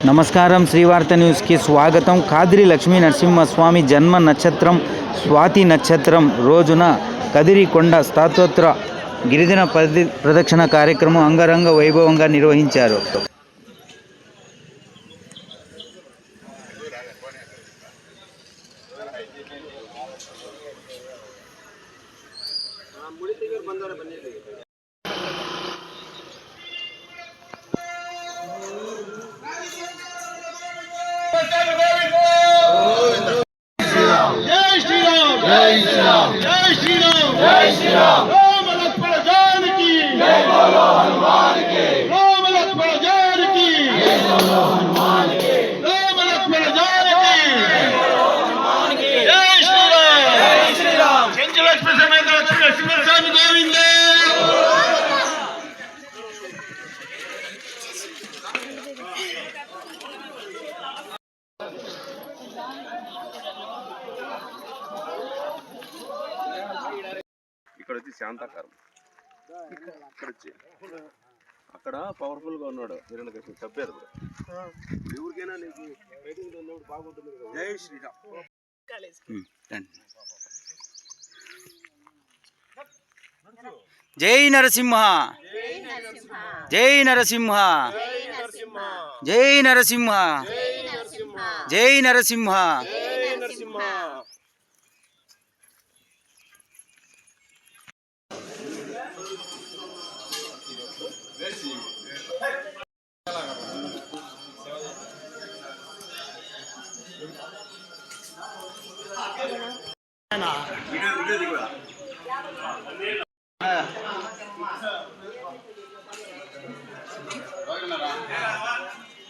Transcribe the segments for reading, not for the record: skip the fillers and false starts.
నమస్కారం, శ్రీవార్త న్యూస్కి స్వాగతం. కాదిరి లక్ష్మీ నరసింహస్వామి జన్మ నక్షత్రం స్వాతి నక్షత్రం రోజున కదిరికొండ స్తోత్ర గిరిజన ప్రదక్షిణ కార్యక్రమం అంగరంగ వైభవంగా నిర్వహించారు. ఇక్కడ వచ్చి శాంతాకారం, ఇక్కడ వచ్చి అక్కడ పవర్ఫుల్గా ఉన్నాడు హిరణ్యకృష్ణ చెప్పారు కూడా. ఎవరికైనా నీకు రైటింగ్ ఉన్నప్పుడు బాగుంటుంది కదా. జై శ్రీరామ్. జై నరసింహ, జై నరసింహ, జై నరసింహ, జై నరసింహ.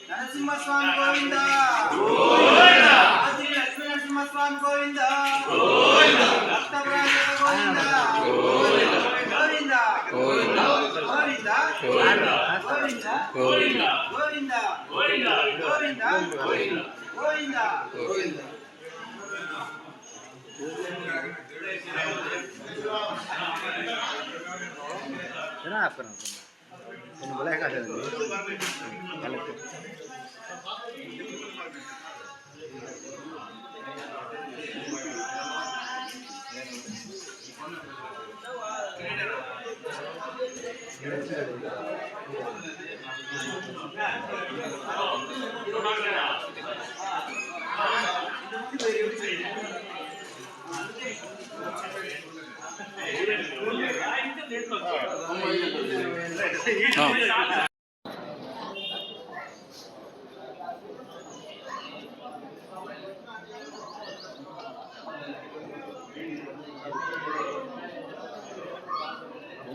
నరసింహస్వామి గోవింద, లక్ష్మీ నరసింహస్వామి గోవింద, గోవింద గోవింద, గోవింద గోవింద, గోవింద గోవింద, గోవింద గోవింద, గోవింద.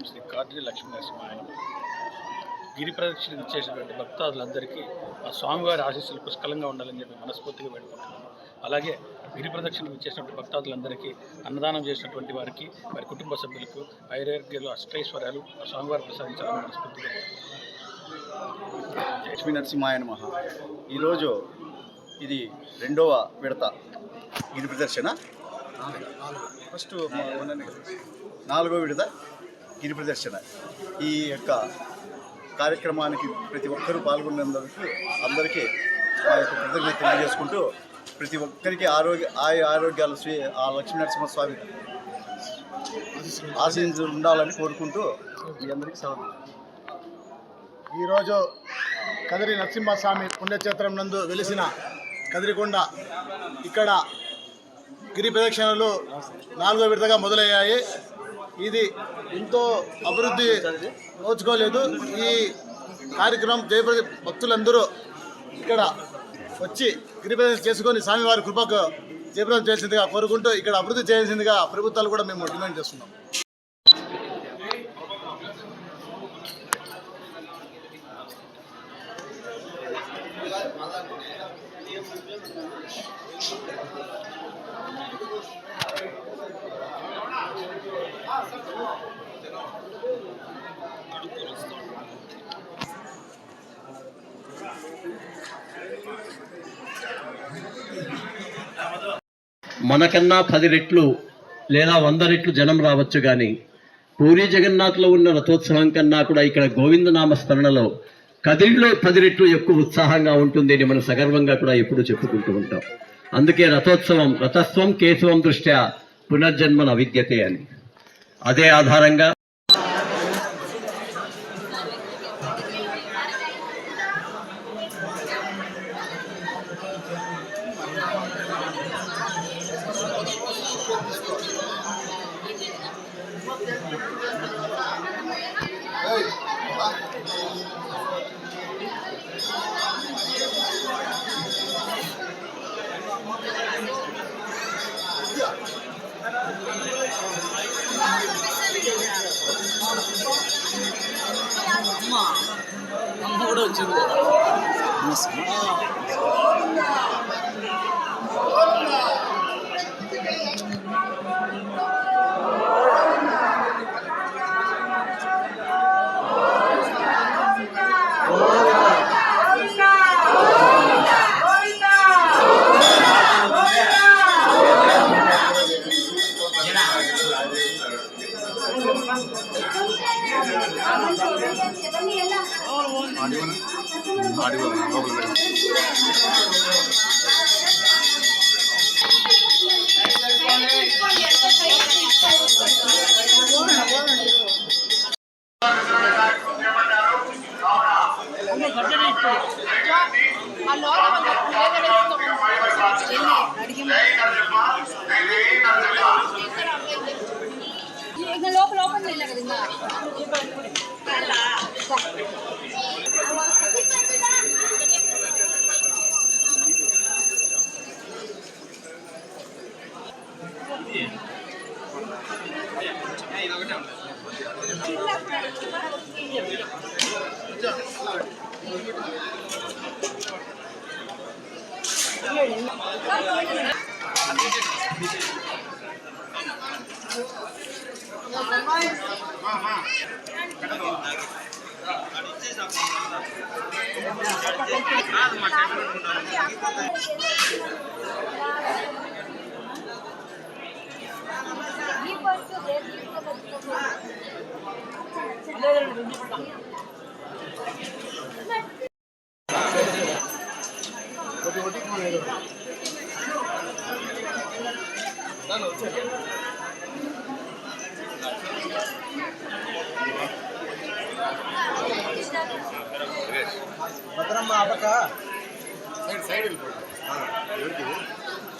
శ్రీ కాదిరి లక్ష్మీ నరసింహాయన గిరి ప్రదక్షిణ ఇచ్చేసినటువంటి భక్తాదులందరికీ ఆ స్వామివారి ఆశీస్సులు పుష్కలంగా ఉండాలని చెప్పి మనస్ఫూర్తిగా వేడుకుంటున్నాను. అలాగే గిరి ప్రదక్షిణ ఇచ్చేసినటువంటి భక్తాదులందరికీ అన్నదానం చేసినటువంటి వారికి, వారి కుటుంబ సభ్యులకు ఐరోగ్యాలు అష్టైశ్వర్యాలు ఆ స్వామివారు ప్రసాదించాలని మనస్ఫూర్తిగా. లక్ష్మీ నరసింహాయ నమః. ఈరోజు ఇది 2వ విడత గిరి ప్రదర్శన. ఫస్ట్ 4వ విడత గిరి ప్రదర్శన. ఈ యొక్క కార్యక్రమానికి ప్రతి ఒక్కరూ పాల్గొన్నందుకు అందరికీ మా యొక్క కృతజ్ఞత తెలియజేసుకుంటూ, ప్రతి ఒక్కరికి ఆరోగ్యాలు ఆ లక్ష్మీ నరసింహస్వామి ఆశీస్సులు ఉండాలని కోరుకుంటూ మీ అందరికీ సెలవు. ఈరోజు కదిరి నరసింహస్వామి పుణ్యక్షేత్రం నందు వెలిసిన కదిరికొండ ఇక్కడ గిరి ప్రదక్షిణలు 4వ విడతగా మొదలయ్యాయి. ఇది ఎంతో అభివృద్ధి నోచుకోలేదు. ఈ కార్యక్రమం భక్తులందరూ ఇక్కడ వచ్చి గిరి ప్రదక్షిణ చేసుకొని స్వామివారి కృపకు జయప్రదం చేసిందిగా కోరుకుంటూ ఇక్కడ అభివృద్ధి చేయాల్సిందిగా ప్రభుత్వాలు కూడా మేము డిమాండ్ చేస్తున్నాం. మనకన్నా 10 రెట్లు లేదా 100 రెట్లు జనం రావచ్చు, కానీ పూరి జగన్నాథ్లో ఉన్న రథోత్సవం కన్నా కూడా ఇక్కడ గోవిందనామ స్మరణలో కదిరిలో 10 రెట్లు ఎక్కువ ఉత్సాహంగా ఉంటుంది అని మనం సగర్వంగా కూడా ఎప్పుడూ చెప్పుకుంటూ ఉంటాం. అందుకే రథస్వం కేశవం దృష్ట్యా పునర్జన్మన అవిద్యతే అని. అదే ఆధారంగా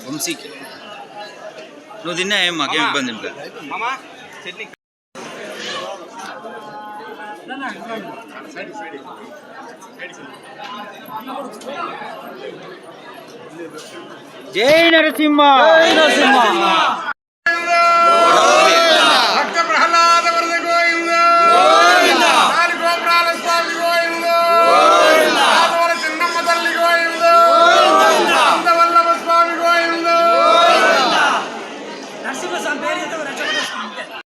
వంశీకి నువ్వు తిన్నా ఏం మాకేం ఇబ్బంది ఉంటుంది. జై నరసింహ.